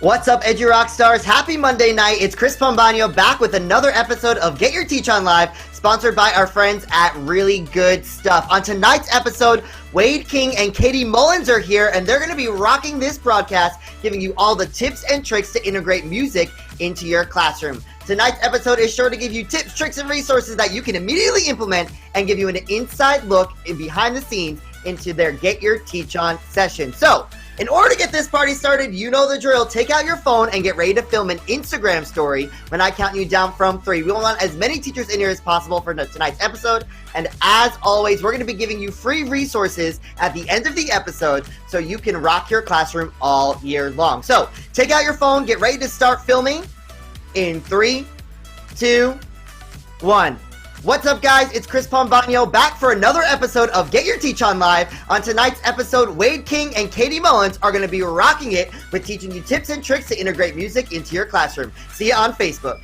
What's up, Edgy Rock Stars? Happy Monday night. It's Chris Pombano back with another episode of Get Your Teach On Live, sponsored by our friends at Really Good Stuff. On tonight's episode, Wade King and Katie Mullins are here, and they're going to be rocking this broadcast, giving you all the tips and tricks to integrate music into your classroom. Tonight's episode is sure to give you tips, tricks, and resources that you can immediately implement and give you an inside look and behind the scenes into their Get Your Teach On session. So, in order to get this party started, you know the drill. Take out your phone and get ready to film an Instagram story when I count you down from 3. We want as many teachers in here as possible for tonight's episode. And as always, we're going to be giving you free resources at the end of the episode so you can rock your classroom all year long. So take out your phone, get ready to start filming in 3, 2, 1. What's up, guys? It's Chris Pombano back for another episode of Get Your Teach On Live. On tonight's episode, Wade King and Katie Mullins are going to be rocking it with teaching you tips and tricks to integrate music into your classroom. See you on Facebook.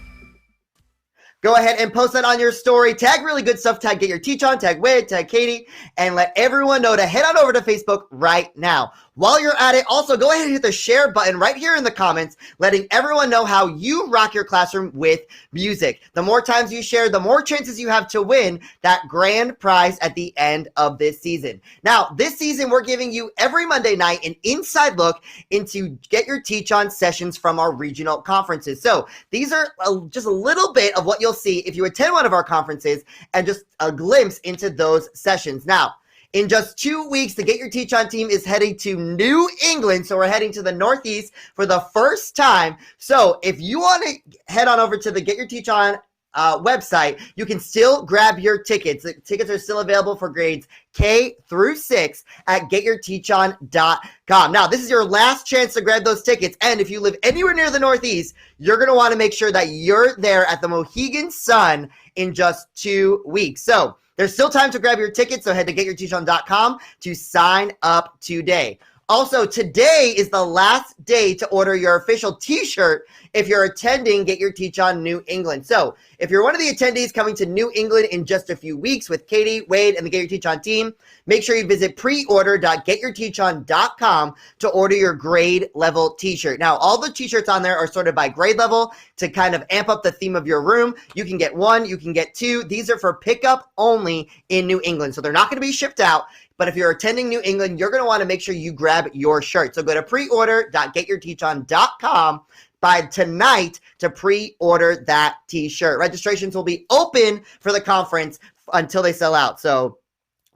Go ahead and post that on your story. Tag Really Good Stuff. Tag Get Your Teach On. Tag Wade. Tag Katie. And let everyone know to head on over to Facebook right now. While you're at it, also go ahead and hit the share button right here in the comments, letting everyone know how you rock your classroom with music. The more times you share, the more chances you have to win that grand prize at the end of this season. Now, this season, we're giving you every Monday night an inside look into Get Your Teach On sessions from our regional conferences. So these are just a little bit of what you'll see if you attend one of our conferences and just a glimpse into those sessions. Now, in just 2 weeks, the Get Your Teach On team is heading to New England. So we're heading to the Northeast for the first time. So if you want to head on over to the Get Your Teach On website, you can still grab your tickets. The tickets are still available for grades K through 6 at getyourteachon.com. Now, this is your last chance to grab those tickets. And if you live anywhere near the Northeast, you're going to want to make sure that you're there at the Mohegan Sun in just 2 weeks. So there's still time to grab your tickets, so head to getyourteachon.com to sign up today. Also, today is the last day to order your official t-shirt if you're attending Get Your Teach On New England. So if you're one of the attendees coming to New England in just a few weeks with Katie, Wade, and the Get Your Teach On team, make sure you visit preorder.getyourteachon.com to order your grade level t-shirt. Now, all the t-shirts on there are sorted by grade level to kind of amp up the theme of your room. You can get 1, you can get 2. These are for pickup only in New England, so they're not going to be shipped out. But if you're attending New England, you're going to want to make sure you grab your shirt. So go to preorder.getyourteachon.com by tonight to pre-order that t-shirt. Registrations will be open for the conference until they sell out. So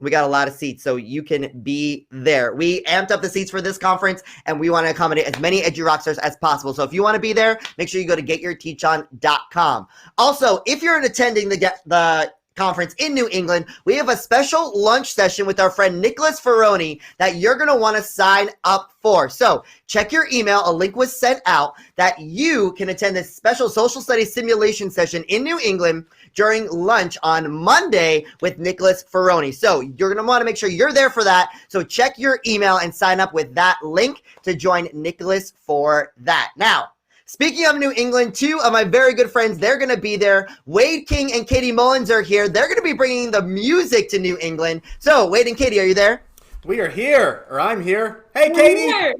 we got a lot of seats, so you can be there. We amped up the seats for this conference, and we want to accommodate as many Edgy Rockstars as possible. So if you want to be there, make sure you go to getyourteachon.com. Also, if you're attending the conference in New England, we have a special lunch session with our friend Nicholas Ferroni that you're going to want to sign up for. So check your email. A link was sent out that you can attend this special social studies simulation session in New England during lunch on Monday with Nicholas Ferroni. So you're going to want to make sure you're there for that. So check your email and sign up with that link to join Nicholas for that. Now, speaking of New England, 2 of my very good friends, they're going to be there. Wade King and Katie Mullins are here. They're going to be bringing the music to New England. So, Wade and Katie, are you there? We are here, or I'm here. Hey, Katie. Here.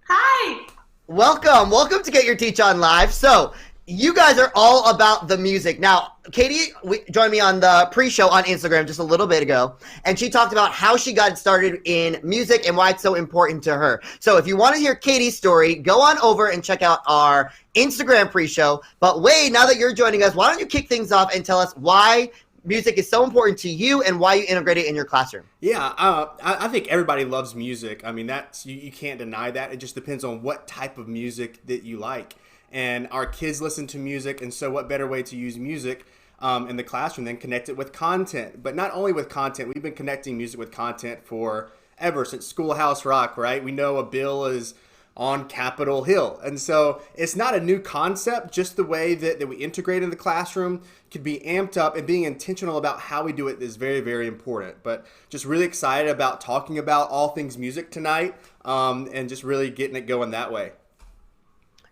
Hi. Welcome. Welcome to Get Your Teach On Live. So, you guys are all about the music. Now, Katie joined me on the pre-show on Instagram just a little bit ago, and she talked about how she got started in music and why it's so important to her. So if you want to hear Katie's story, go on over and check out our Instagram pre-show. But Wade, now that you're joining us, why don't you kick things off and tell us why music is so important to you and why you integrate it in your classroom? Yeah, I think everybody loves music. I mean, that's you can't deny that. It just depends on what type of music that you like. And our kids listen to music, and so what better way to use music in the classroom than connect it with content? But not only with content, we've been connecting music with content for ever since Schoolhouse Rock, right? We know a bill is on Capitol Hill. And so it's not a new concept, just the way that we integrate in the classroom could be amped up, and being intentional about how we do it is very, very important. But just really excited about talking about all things music tonight and just really getting it going that way.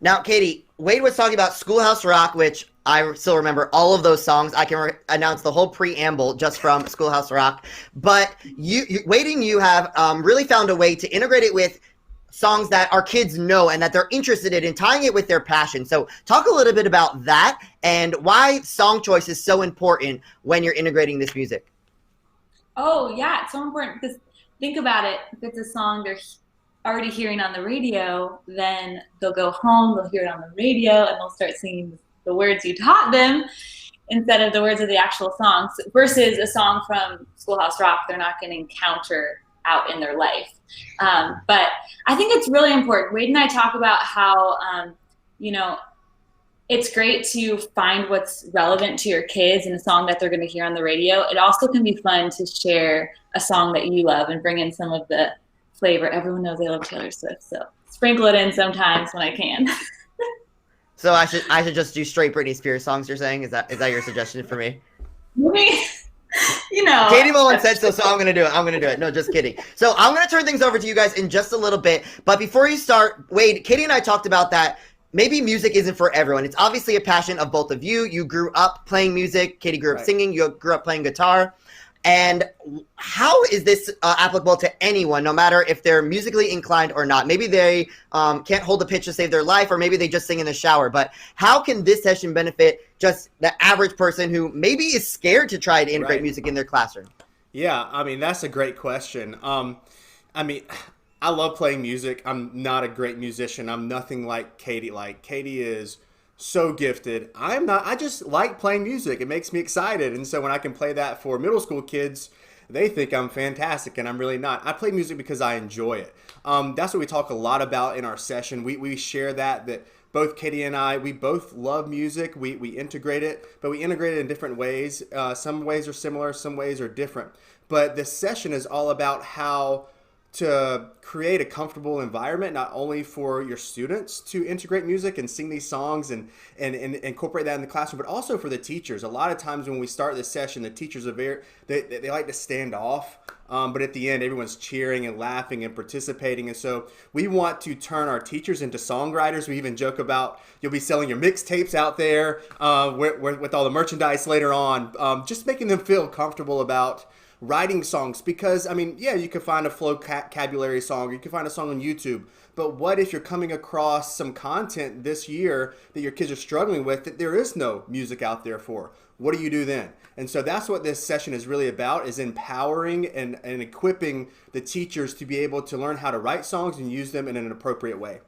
Now, Katie, Wade was talking about Schoolhouse Rock, which I still remember all of those songs. I can announce the whole preamble just from Schoolhouse Rock. But Wade and you have really found a way to integrate it with songs that our kids know and that they're interested in and tying it with their passion. So talk a little bit about that and why song choice is so important when you're integrating this music. Oh, yeah, it's so important because think about it. If it's a song they're already hearing on the radio, then they'll go home, they'll hear it on the radio, and they'll start singing the words you taught them instead of the words of the actual songs versus a song from Schoolhouse Rock they're not going to encounter out in their life. But I think it's really important. Wade and I talk about how, it's great to find what's relevant to your kids in a song that they're going to hear on the radio. It also can be fun to share a song that you love and bring in some of the flavor. Everyone knows I love Taylor Swift, so sprinkle it in sometimes when I can. So I should just do straight Britney Spears songs, you're saying? Is that your suggestion for me? Maybe, Katie Mullins said so I'm going to do it. I'm going to do it. No, just kidding. So I'm going to turn things over to you guys in just a little bit. But before you start, Wade, Katie and I talked about that maybe music isn't for everyone. It's obviously a passion of both of you. You grew up playing music. Katie grew up singing. You grew up playing guitar. And how is this applicable to anyone, no matter if they're musically inclined or not? Maybe they can't hold a pitch to save their life, or maybe they just sing in the shower. But how can this session benefit just the average person who maybe is scared to try to integrate music in their classroom? Yeah, I mean, that's a great question. I love playing music. I'm not a great musician. I'm nothing like Katie. Like, Katie is so gifted. I'm not. I just like playing music. It makes me excited. And so when I can play that for middle school kids, they think I'm fantastic, and I'm really not. I play music because I enjoy it. That's what we talk a lot about in our session. We share that both Katie and I, we both love music. We integrate it, but we integrate it in different ways. Some ways are similar, some ways are different. But this session is all about how to create a comfortable environment, not only for your students to integrate music and sing these songs and incorporate that in the classroom, but also for the teachers. A lot of times when we start this session, the teachers are they like to stand off, but at the end, everyone's cheering and laughing and participating. And so we want to turn our teachers into songwriters. We even joke about you'll be selling your mixtapes out there with all the merchandise later on, just making them feel comfortable about writing songs. Because, I mean, yeah, you could find a vocabulary song, or you could find a song on YouTube, but what if you're coming across some content this year that your kids are struggling with that there is no music out there for? What do you do then? And so that's what this session is really about, is empowering and equipping the teachers to be able to learn how to write songs and use them in an appropriate way.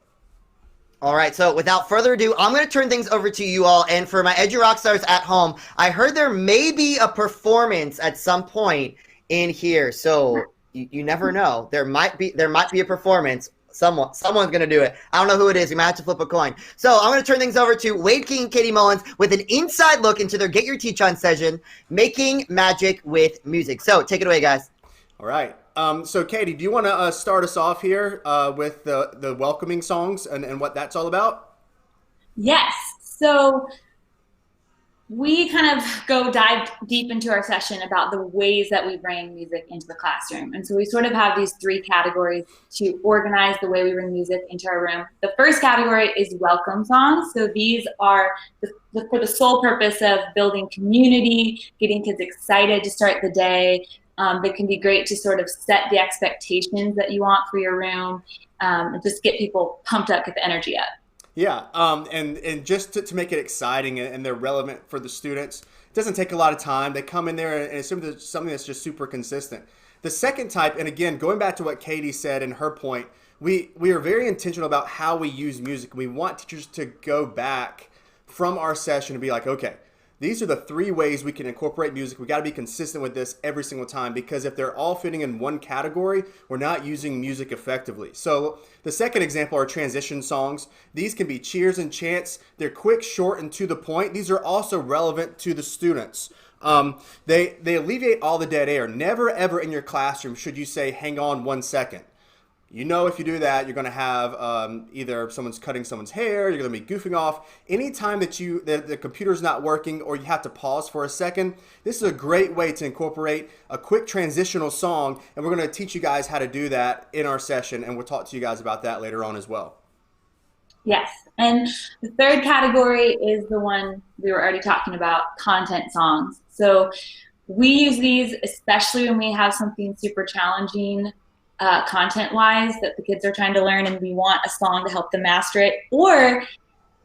All right, so without further ado, I'm going to turn things over to you all. And for my Edu Rockstars at home, I heard there may be a performance at some point in here. So you never know. There might be a performance. Someone's going to do it. I don't know who it is. You might have to flip a coin. So I'm going to turn things over to Wade King and Katie Mullins with an inside look into their Get Your Teach On session, Making Magic with Music. So take it away, guys. All right. So Katie, do you want to start us off here with the welcoming songs and what that's all about? Yes. So we kind of dive deep into our session about the ways that we bring music into the classroom. And so we sort of have these three categories to organize the way we bring music into our room. The first category is welcome songs. So these are for the sole purpose of building community, getting kids excited to start the day. They can be great to sort of set the expectations that you want for your room, and just get people pumped up, get the energy up. Yeah, and just to make it exciting and they're relevant for the students, it doesn't take a lot of time. They come in there and it's something that's just super consistent. The second type, and again, going back to what Katie said in her point, we are very intentional about how we use music. We want teachers to go back from our session and be like, okay, these are the three ways we can incorporate music. We got to be consistent with this every single time, because if they're all fitting in one category, we're not using music effectively. So the second example are transition songs. These can be cheers and chants. They're quick, short, and to the point. These are also relevant to the students. They alleviate all the dead air. Never, ever in your classroom should you say, hang on 1 second. You know, if you do that, you're going to have either someone's cutting someone's hair, you're going to be goofing off. Anytime that the computer's not working or you have to pause for a second, this is a great way to incorporate a quick transitional song, and we're going to teach you guys how to do that in our session, and we'll talk to you guys about that later on as well. Yes, and the third category is the one we were already talking about, content songs. So we use these especially when we have something super challenging content-wise that the kids are trying to learn, and we want a song to help them master it. Or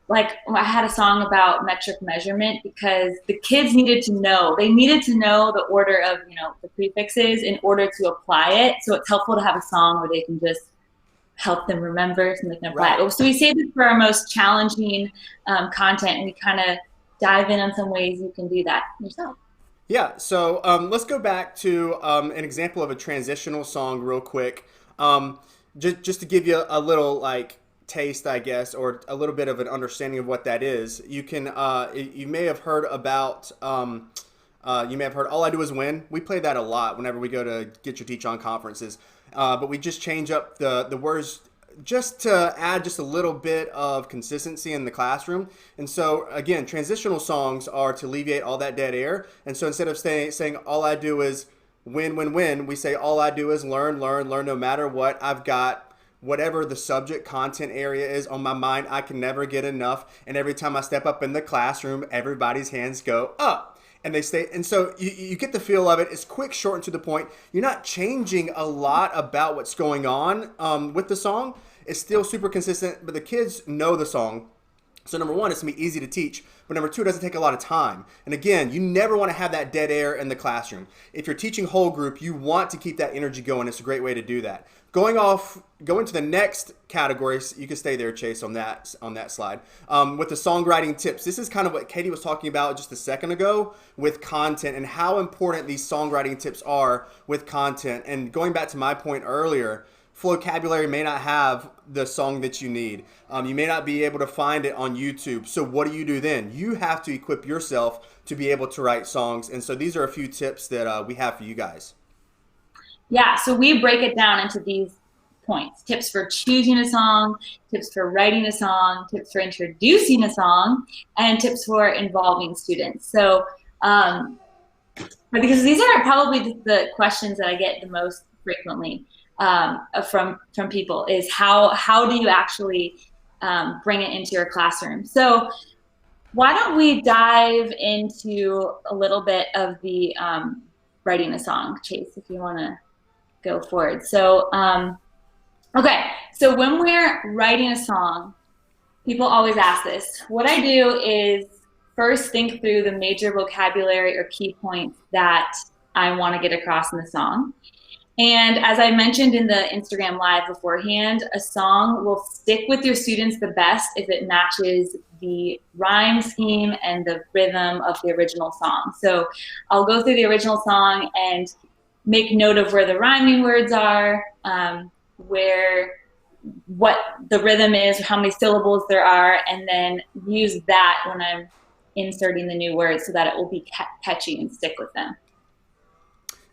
like I had a song about metric measurement because the kids needed to know the order of, the prefixes in order to apply it. So it's helpful to have a song where they can just help them remember so they can apply it. So we save it for our most challenging content, and we kind of dive in on some ways you can do that yourself. Yeah, so let's go back to an example of a transitional song real quick. Just to give you a little taste, I guess, or a little bit of an understanding of what that is. You may have heard about All I Do Is Win. We play that a lot whenever we go to Get Your Teach On conferences. But we just change up the words just to add just a little bit of consistency in the classroom. And so again, transitional songs are to alleviate all that dead air. And so instead of saying all I do is win, we say all I do is learn no matter what. I've got whatever the subject content area is on my mind. I can never get enough. And every time I step up in the classroom, everybody's hands go up. And they stay, and so you get the feel of it. It's quick, short, and to the point. You're not changing a lot about what's going on with the song. It's still super consistent, but the kids know the song. So number one, it's going to be easy to teach. But number two, it doesn't take a lot of time. And again, you never want to have that dead air in the classroom. If you're teaching whole group, you want to keep that energy going. It's a great way to do that. Going to the next category, you can stay there, Chase, on that slide, with the songwriting tips. This is kind of what Katie was talking about just a second ago with content and how important these songwriting tips are with content. And going back to my point earlier, vocabulary may not have the song that you need. You may not be able to find it on YouTube. So what do you do then? You have to equip yourself to be able to write songs. And so these are a few tips that we have for you guys. Yeah, so we break it down into these points. Tips for choosing a song, tips for writing a song, tips for introducing a song, and tips for involving students. So because these are probably the questions that I get the most frequently from people is how do you actually bring it into your classroom? So why don't we dive into a little bit of the writing a song, Chase, if you want to go forward. So, okay. So when we're writing a song, people always ask this. What I do is first think through the major vocabulary or key points that I want to get across in the song. And as I mentioned in the Instagram Live beforehand, a song will stick with your students the best if it matches the rhyme scheme and the rhythm of the original song. So I'll go through the original song and make note of where the rhyming words are, what the rhythm is, how many syllables there are, and then use that when I'm inserting the new words so that it will be catchy and stick with them.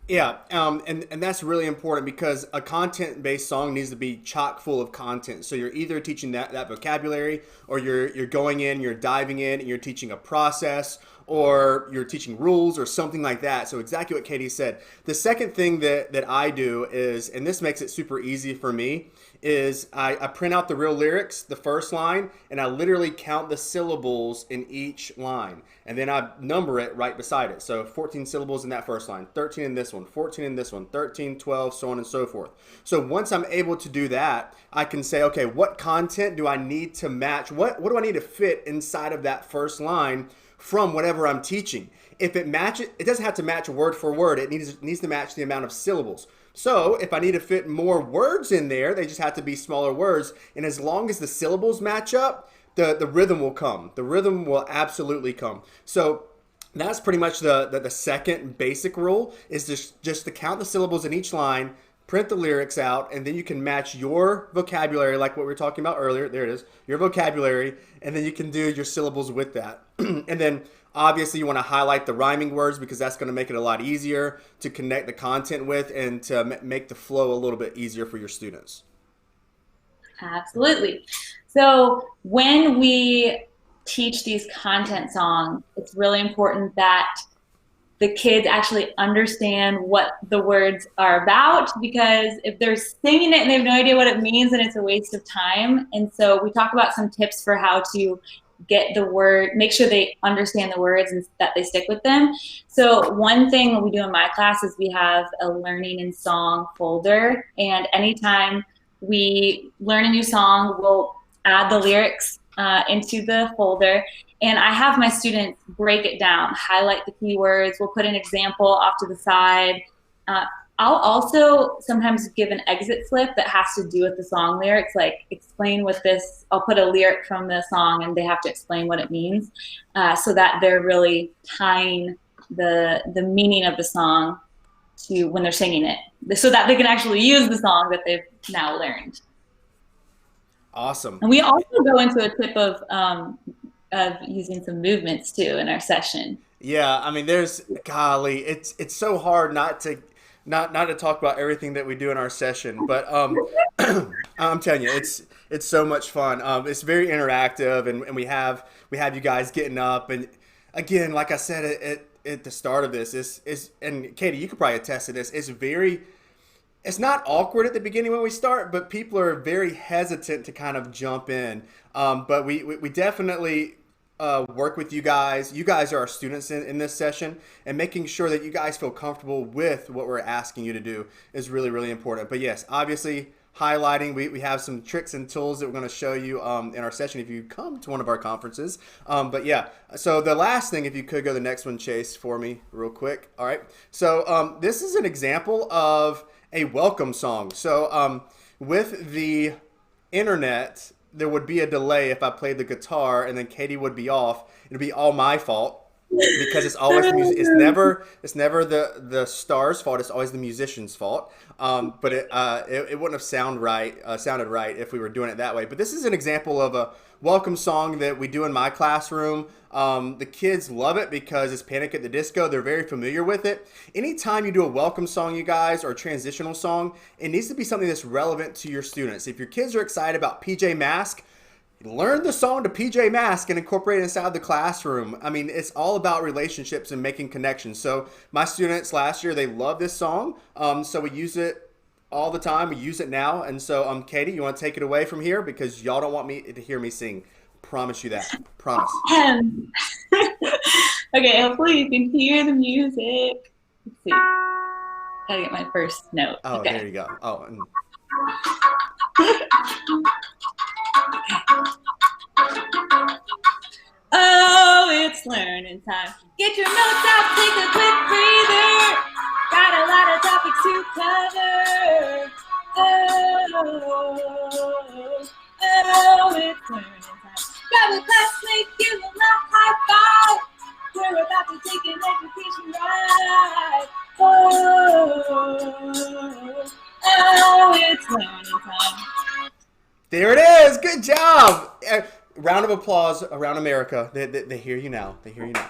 Yeah, and that's really important because a content-based song needs to be chock full of content. So you're either teaching that vocabulary, or you're going in, you're diving in, and you're teaching a process, or you're teaching rules or something like that. So exactly what Katie said. The second thing that I do is, and this makes it super easy for me, is I print out the real lyrics, the first line, and I literally count the syllables in each line. And then I number it right beside it. So 14 syllables in that first line, 13 in this one, 14 in this one, 13, 12, so on and so forth. So once I'm able to do that, I can say, okay, what content do I need to match? What do I need to fit inside of that first line from whatever I'm teaching? If it matches, it doesn't have to match word for word. It needs to match the amount of syllables. So if I need to fit more words in there, they just have to be smaller words. And as long as the syllables match up, the rhythm will come. The rhythm will absolutely come. So that's pretty much the second basic rule, is just to count the syllables in each line, print the lyrics out, and then you can match your vocabulary, like what we were talking about earlier. There it is, your vocabulary, and then you can do your syllables with that. And then obviously you want to highlight the rhyming words because that's going to make it a lot easier to connect the content with and to make the flow a little bit easier for your students. Absolutely. So when we teach these content songs, it's really important that the kids actually understand what the words are about, because if they're singing it and they have no idea what it means, then it's a waste of time. And so we talk about some tips for how to get the word, make sure they understand the words and that they stick with them. So one thing we do in my class is we have a learning and song folder, and anytime we learn a new song, we'll add the lyrics into the folder. And I have my students break it down, highlight the keywords. We'll put an example off to the side. I'll also sometimes give an exit flip that has to do with the song lyrics, like explain what this, I'll put a lyric from the song and they have to explain what it means, so that they're really tying the meaning of the song to when they're singing it, so that they can actually use the song that they've now learned. Awesome. And we also go into a tip of using some movements too in our session. Yeah, I mean, golly, it's so hard not to talk about everything that we do in our session, but I'm telling you, it's so much fun. It's very interactive, and we have you guys getting up, and again, like I said at the start of this, is and Katie, you could probably attest to this. It's not awkward at the beginning when we start, but people are very hesitant to kind of jump in. But we definitely work with you guys. You guys are our students in this session, and making sure that you guys feel comfortable with what we're asking you to do is really, really important. But yes, obviously highlighting, we have some tricks and tools that we're going to show you in our session if you come to one of our conferences. But yeah, so the last thing, if you could go to the next one, Chase, for me real quick. All right. So this is an example of a welcome song. So with the internet, there would be a delay if I played the guitar, and then Katie would be off. It'd be all my fault, because it's always the music. It's never the star's fault. It's always the musician's fault. But it wouldn't have sounded right if we were doing it that way. But this is an example of a welcome song that we do in my classroom. The kids love it because it's Panic at the Disco. They're very familiar with it. Anytime you do a welcome song, you guys, or a transitional song, it needs to be something that's relevant to your students. If your kids are excited about PJ Masks, learn the song to PJ Masks and incorporate it inside the classroom. I mean, it's all about relationships and making connections. So my students last year, they love this song. So we use it all the time. We use it now. And so Katie, you want to take it away from here, because y'all don't want me to hear me sing. Promise you that. Promise. Okay, hopefully you can hear the music. Let's see. Gotta get my first note. Oh, okay. There you go. Oh. Oh, it's learning time. Get your notes out, take a quick breather. Got a lot of topics to cover. Oh, it's learning time. Grab a classmate, give them a high five. We're about to take an education ride. Oh, it's learning time. There it is. Good job. Round of applause around America. They hear you now. They hear you now.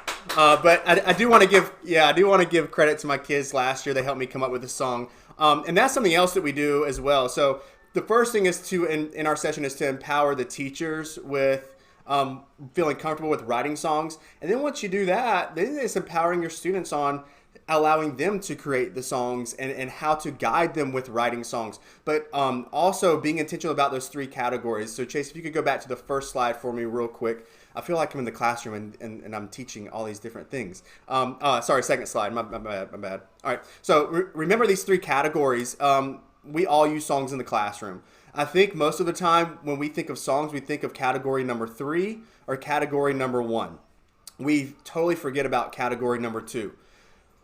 But I do want to give credit to my kids last year. They helped me come up with this song. And that's something else that we do as well. So the first thing is in our session is to empower the teachers with feeling comfortable with writing songs. And then once you do that, then it's empowering your students on allowing them to create the songs and how to guide them with writing songs. But also being intentional about those three categories. So Chase, if you could go back to the first slide for me real quick. I feel like I'm in the classroom and I'm teaching all these different things. Sorry, second slide. My bad. All right. So remember these three categories. We all use songs in the classroom. I think most of the time when we think of songs, we think of category number 3 or category number 1. We totally forget about category number 2.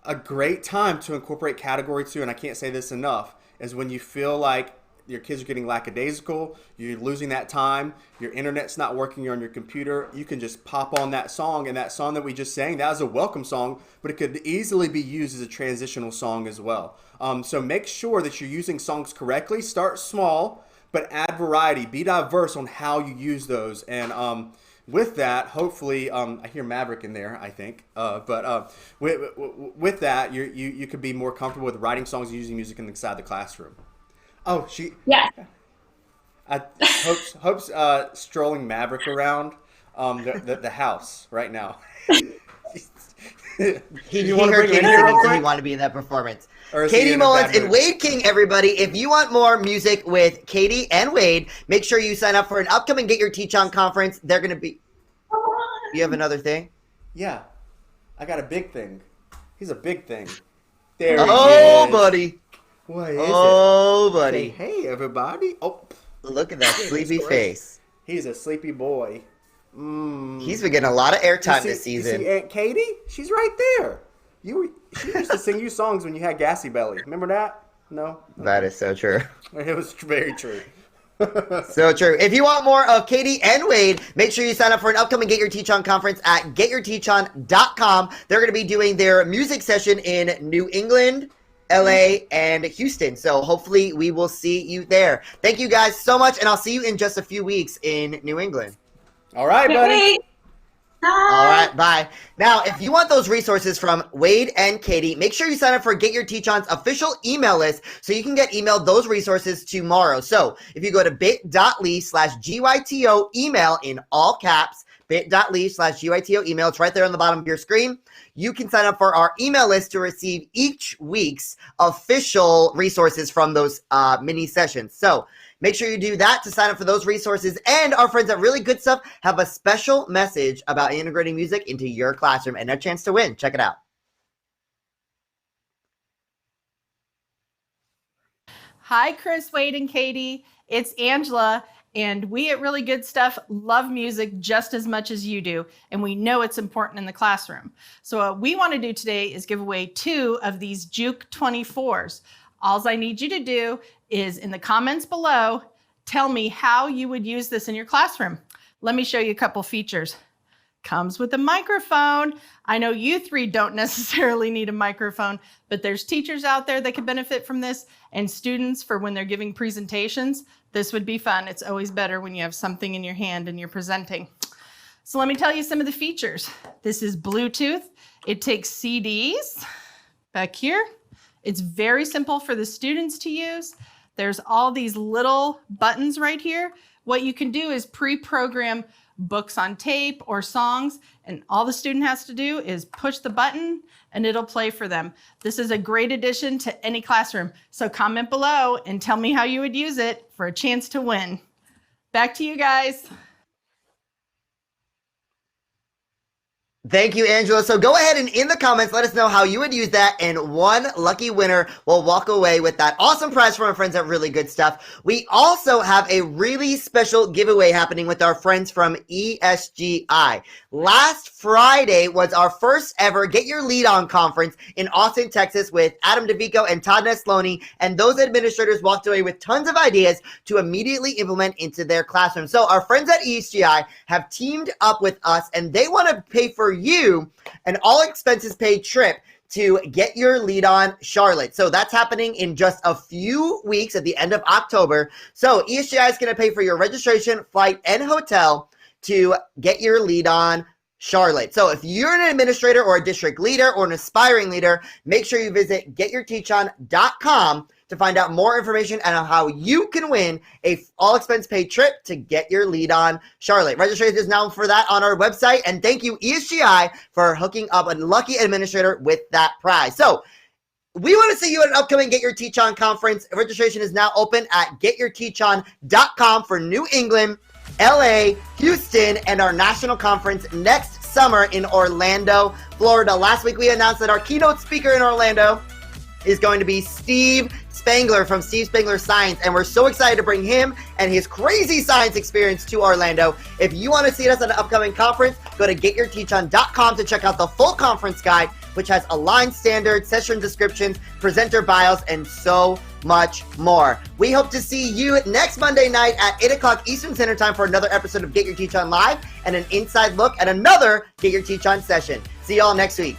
A great time to incorporate category 2, and I can't say this enough, is when you feel like your kids are getting lackadaisical, you're losing that time, your internet's not working, you're on your computer, you can just pop on that song, and that song that we just sang, that was a welcome song, but it could easily be used as a transitional song as well. So make sure that you're using songs correctly. Start small, but add variety. Be diverse on how you use those. And with that, hopefully, I hear Maverick in there, I think. But with that, you could be more comfortable with writing songs and using music inside the classroom. Oh, Yeah. Hope's strolling Maverick around the house right now. He heard Katie singing, so he wanted to be in that performance. Katie Mullins and Wade King, everybody. If you want more music with Katie and Wade, make sure you sign up for an upcoming Get Your Teach On conference. They're going to be... You have another thing? Yeah, I got a big thing. He's a big thing. There he Oh, is. buddy. What is Oh, it? buddy. Say, hey, everybody. Oh, Look at that sleepy Gracious. face. He's a sleepy boy. He's been getting a lot of airtime this You season. see Aunt Katie? She's right there. She used to sing you songs when you had gassy belly. Remember that? No? That is so true. It was very true. So true. If you want more of Katie and Wade, make sure you sign up for an upcoming Get Your Teach On conference at getyourteachon.com. They're going to be doing their music session in New England, LA, and Houston. So hopefully we will see you there. Thank you guys so much, and I'll see you in just a few weeks in New England. All right, buddy. Wait. Bye. All right, bye. Now, if you want those resources from Wade and Katie, make sure you sign up for Get Your Teach On's official email list so you can get emailed those resources tomorrow. So if you go to bit.ly/GYTO email in all caps, bit.ly/GYTO email, it's right there on the bottom of your screen. You can sign up for our email list to receive each week's official resources from those mini sessions. So make sure you do that to sign up for those resources. And our friends at Really Good Stuff have a special message about integrating music into your classroom and a chance to win. Check it out. Hi, Chris, Wade, and Katie. It's Angela, and we at Really Good Stuff love music just as much as you do, and we know it's important in the classroom. So what we want to do today is give away 2 of these Juke 24s. All I need you to do is in the comments below, tell me how you would use this in your classroom. Let me show you a couple features. Comes with a microphone. I know you 3 don't necessarily need a microphone, but there's teachers out there that could benefit from this, and students for when they're giving presentations. This would be fun. It's always better when you have something in your hand and you're presenting. So let me tell you some of the features. This is Bluetooth. It takes CDs back here. It's very simple for the students to use. There's all these little buttons right here. What you can do is pre-program books on tape or songs, and all the student has to do is push the button and it'll play for them. This is a great addition to any classroom. So comment below and tell me how you would use it for a chance to win. Back to you guys. Thank you, Angela. So go ahead and in the comments, let us know how you would use that, and one lucky winner will walk away with that awesome prize from our friends at Really Good Stuff. We also have a really special giveaway happening with our friends from ESGI. Last Friday was our first ever Get Your Lead On conference in Austin, Texas with Adam DeVico and Todd Nesloni, and those administrators walked away with tons of ideas to immediately implement into their classroom. So our friends at ESGI have teamed up with us, and they want to pay for you an all expenses paid trip to Get Your Lead On Charlotte. So that's happening in just a few weeks at the end of October. So ESGI is going to pay for your registration, flight, and hotel to Get Your Lead On Charlotte. So if you're an administrator or a district leader or an aspiring leader, make sure you visit getyourteachon.com to find out more information on how you can win a all expense paid trip to Get Your Lead On Charlotte. Registration is now for that on our website, and thank you ESGI for hooking up a lucky administrator with that prize. So we want to see you at an upcoming Get Your Teach On conference. Registration is now open at getyourteachon.com for New England, LA, Houston, and our national conference next summer in Orlando, Florida. Last week we announced that our keynote speaker in Orlando is going to be Steve Spangler from Steve Spangler Science, and we're so excited to bring him and his crazy science experience to Orlando. If you want to see us at an upcoming conference, go to getyourteachon.com to check out the full conference guide, which has aligned standards, session descriptions, presenter bios, and so much more. We hope to see you next Monday night at 8 o'clock Eastern Standard Time for another episode of Get Your Teach On Live and an inside look at another Get Your Teach On session. See y'all next week.